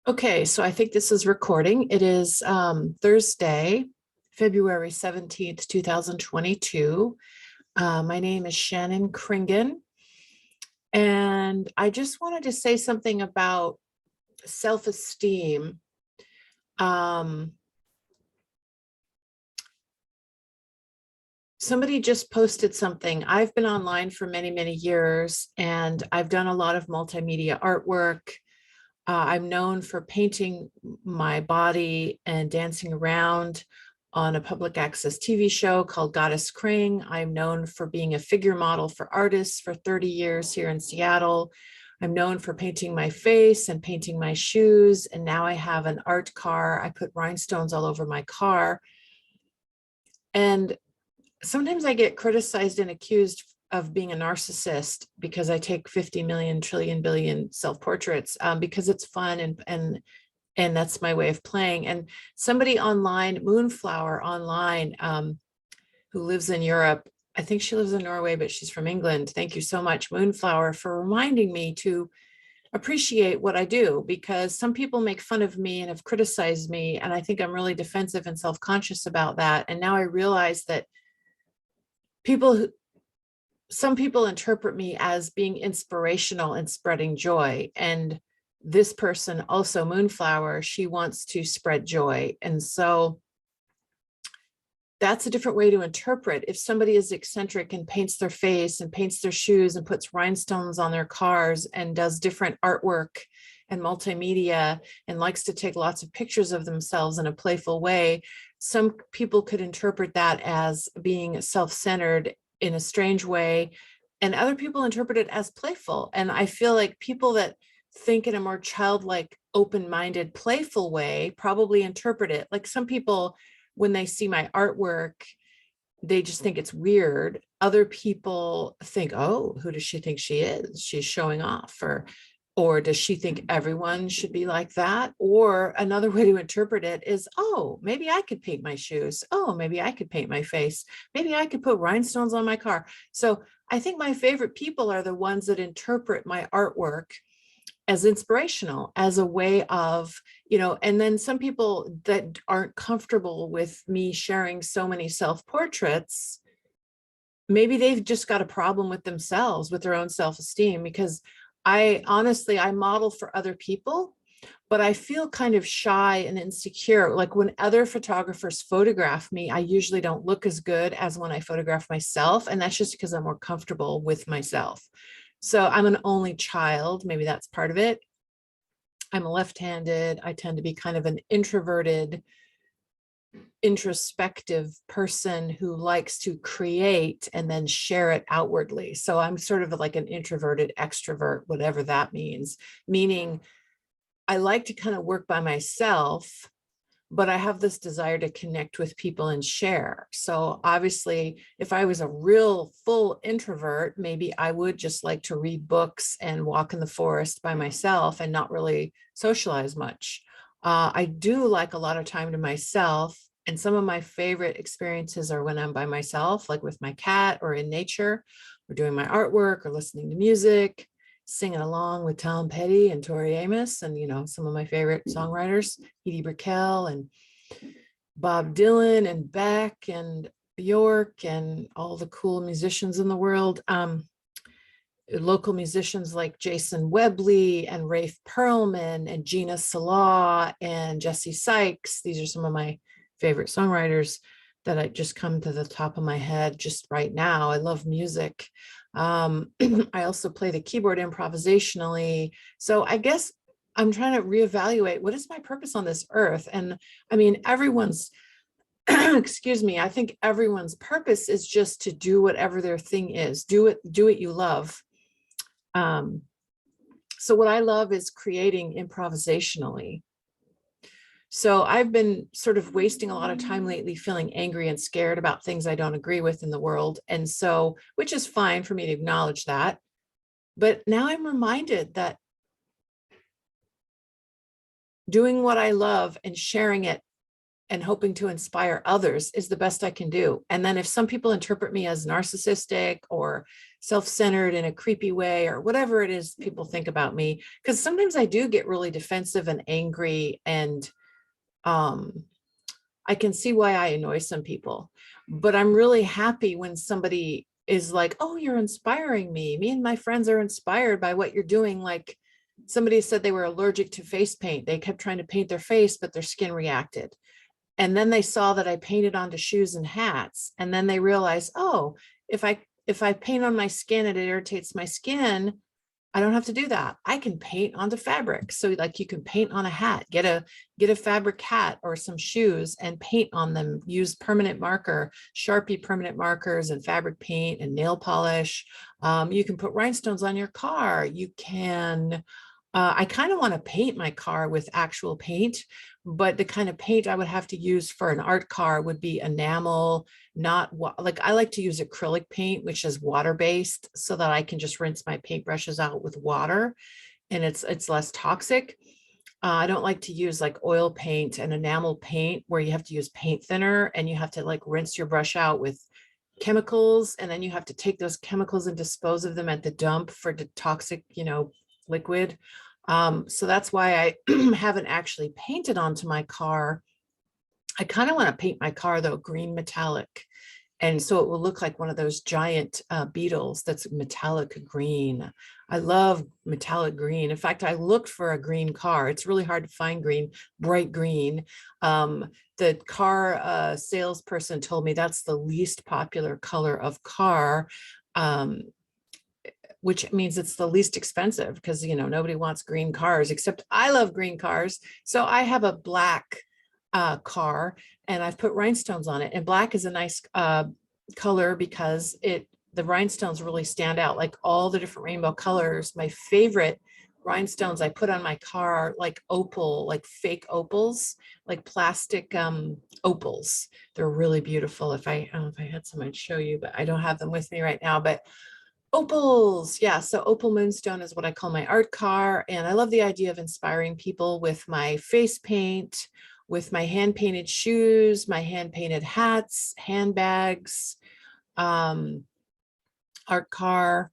Okay, so I think this is recording. It is Thursday, February 17th, 2022. My name is Shannon Kringen, and I just wanted to say something about self-esteem. Somebody just posted something. I've been online for many, many years, and I've done a lot of multimedia artwork. I'm known for painting my body and dancing around on a public access TV show called Goddess Kring. I'm known for being a figure model for artists for 30 years here in Seattle. I'm known for painting my face and painting my shoes. And now I have an art car. I put rhinestones all over my car. And sometimes I get criticized and accused of being a narcissist because I take 50 million, trillion, billion self-portraits because it's fun and that's my way of playing. And somebody online, Moonflower online, who lives in Europe, I think she lives in Norway, but she's from England. Thank you so much, Moonflower, for reminding me to appreciate what I do, because some people make fun of me and have criticized me. And I think I'm really defensive and self-conscious about that. And now I realize that some people interpret me as being inspirational and spreading joy. And this person, also Moonflower, she wants to spread joy. And so that's a different way to interpret. If somebody is eccentric and paints their face and paints their shoes and puts rhinestones on their cars and does different artwork and multimedia and likes to take lots of pictures of themselves in a playful way, some people could interpret that as being self-centered in a strange way, and other people interpret it as playful. And I feel like people that think in a more childlike, open-minded, playful way probably interpret it. Like some people, when they see my artwork, they just think it's weird. Other people think, oh, who does she think she is? She's showing off. Or does she think everyone should be like that? Or another way to interpret it is, oh, maybe I could paint my shoes. Oh, maybe I could paint my face. Maybe I could put rhinestones on my car. So I think my favorite people are the ones that interpret my artwork as inspirational, as a way of, and then some people that aren't comfortable with me sharing so many self-portraits, maybe they've just got a problem with themselves, with their own self-esteem, because I model for other people, but I feel kind of shy and insecure. Like when other photographers photograph me, I usually don't look as good as when I photograph myself. And that's just because I'm more comfortable with myself. So I'm an only child. Maybe that's part of it. I'm left-handed. I tend to be kind of an introverted, introspective person who likes to create and then share it outwardly. So I'm sort of like an introverted extrovert, whatever that means, meaning I like to kind of work by myself, but I have this desire to connect with people and share. So obviously, if I was a real full introvert, maybe I would just like to read books and walk in the forest by myself and not really socialize much. I do like a lot of time to myself. And some of my favorite experiences are when I'm by myself, like with my cat or in nature, or doing my artwork or listening to music, singing along with Tom Petty and Tori Amos and, some of my favorite songwriters, Edie Brickell and Bob Dylan and Beck and Bjork and all the cool musicians in the world. Local musicians like Jason Webley and Rafe Perlman and Gina Salah and Jesse Sykes. These are some of my favorite songwriters that I just come to the top of my head just right now. I love music. I also play the keyboard improvisationally. So I guess I'm trying to reevaluate what is my purpose on this earth. And I mean, everyone's, excuse me, I think everyone's purpose is just to do whatever their thing is. Do it you love. So what I love is creating improvisationally. So I've been sort of wasting a lot of time lately feeling angry and scared about things I don't agree with in the world. And so, which is fine for me to acknowledge that. But now I'm reminded that doing what I love and sharing it and hoping to inspire others is the best I can do. And then if some people interpret me as narcissistic or self-centered in a creepy way or whatever it is people think about me, because sometimes I do get really defensive and angry, and I can see why I annoy some people, but I'm really happy when somebody is like, oh, you're inspiring me. Me and my friends are inspired by what you're doing. Like somebody said they were allergic to face paint. They kept trying to paint their face, but their skin reacted. And then they saw that I painted onto shoes and hats. And then they realized, oh, if I paint on my skin and it irritates my skin, I don't have to do that. I can paint onto fabric. So like you can paint on a hat, get a fabric hat or some shoes and paint on them, use permanent marker, Sharpie permanent markers and fabric paint and nail polish. You can put rhinestones on your car. You can, I kind of want to paint my car with actual paint, but the kind of paint I would have to use for an art car would be enamel, not like I like to use acrylic paint, which is water-based, so that I can just rinse my paintbrushes out with water and it's less toxic. I don't like to use like oil paint and enamel paint where you have to use paint thinner and you have to like rinse your brush out with chemicals, and then you have to take those chemicals and dispose of them at the dump for the toxic, liquid. So that's why I haven't actually painted onto my car. I kind of want to paint my car though, green metallic. And so it will look like one of those giant beetles that's metallic green. I love metallic green. In fact, I looked for a green car. It's really hard to find green, bright green. The car salesperson told me that's the least popular color of car. Which means it's the least expensive because, nobody wants green cars, except I love green cars. So I have a black car and I've put rhinestones on it, and black is a nice color because the rhinestones really stand out, like all the different rainbow colors. My favorite rhinestones I put on my car, like opal, like fake opals, like plastic opals. They're really beautiful. If I had some, I'd show you, but I don't have them with me right now. But opals, yeah. So opal moonstone is what I call my art car. And I love the idea of inspiring people with my face paint, with my hand painted shoes, my hand painted hats, handbags, art car.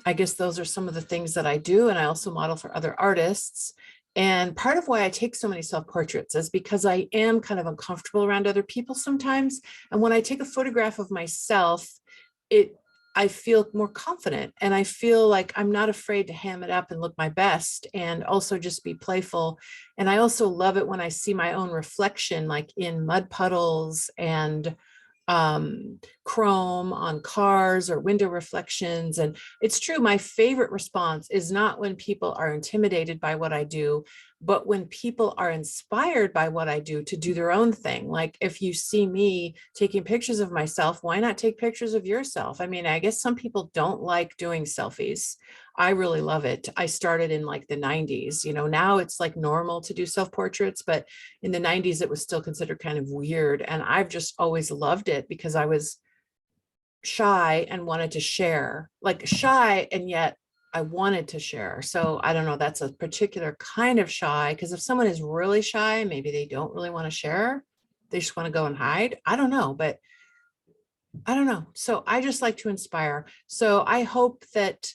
I guess those are some of the things that I do. And I also model for other artists. And part of why I take so many self-portraits is because I am kind of uncomfortable around other people sometimes. And when I take a photograph of myself, I feel more confident, and I feel like I'm not afraid to ham it up and look my best and also just be playful. And I also love it when I see my own reflection, like in mud puddles and chrome on cars or window reflections. And it's true, my favorite response is not when people are intimidated by what I do, but when people are inspired by what I do to do their own thing. Like if you see me taking pictures of myself, why not take pictures of yourself? I mean, I guess some people don't like doing selfies. I really love it. I started in like the 90s, now it's like normal to do self-portraits, but in the 90s, it was still considered kind of weird. And I've just always loved it because I was shy and wanted to share, like shy, and yet I wanted to share. So I don't know, that's a particular kind of shy, because if someone is really shy, maybe they don't really want to share. They just want to go and hide. I don't know, but I don't know. So I just like to inspire. So I hope that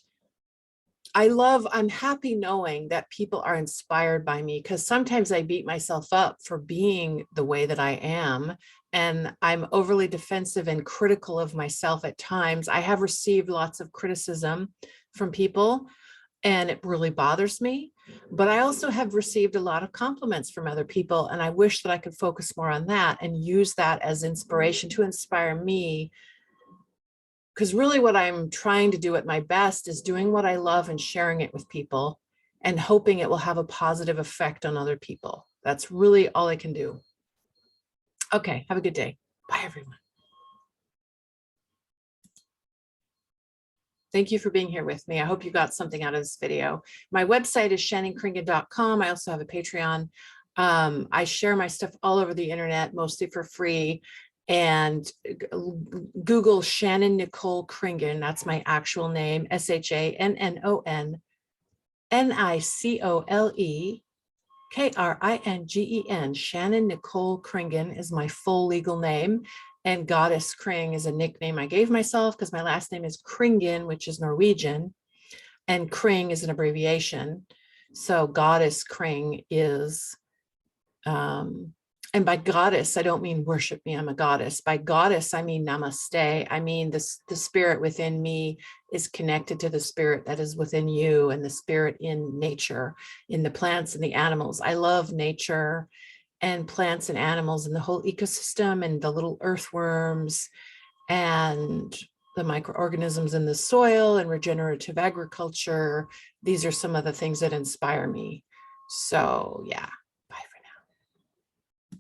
I'm happy knowing that people are inspired by me, because sometimes I beat myself up for being the way that I am. And I'm overly defensive and critical of myself at times. I have received lots of criticism from people, and it really bothers me. But I also have received a lot of compliments from other people. And I wish that I could focus more on that and use that as inspiration to inspire me. Because really what I'm trying to do at my best is doing what I love and sharing it with people and hoping it will have a positive effect on other people. That's really all I can do. Okay, have a good day. Bye, everyone. Thank you for being here with me. I hope you got something out of this video. My website is shannonkringen.com. I also have a Patreon. I share my stuff all over the internet, mostly for free. And Google Shannon Nicole Kringen. That's my actual name, ShannonNicole. Kringen. Shannon Nicole Kringen is my full legal name. And Goddess Kring is a nickname I gave myself because my last name is Kringen, which is Norwegian. And Kring is an abbreviation. So Goddess Kring is, and by goddess, I don't mean worship me, I'm a goddess. By goddess, I mean namaste. I mean, the spirit within me is connected to the spirit that is within you and the spirit in nature, in the plants and the animals. I love nature and plants and animals and the whole ecosystem and the little earthworms and the microorganisms in the soil and regenerative agriculture. These are some of the things that inspire me. So yeah.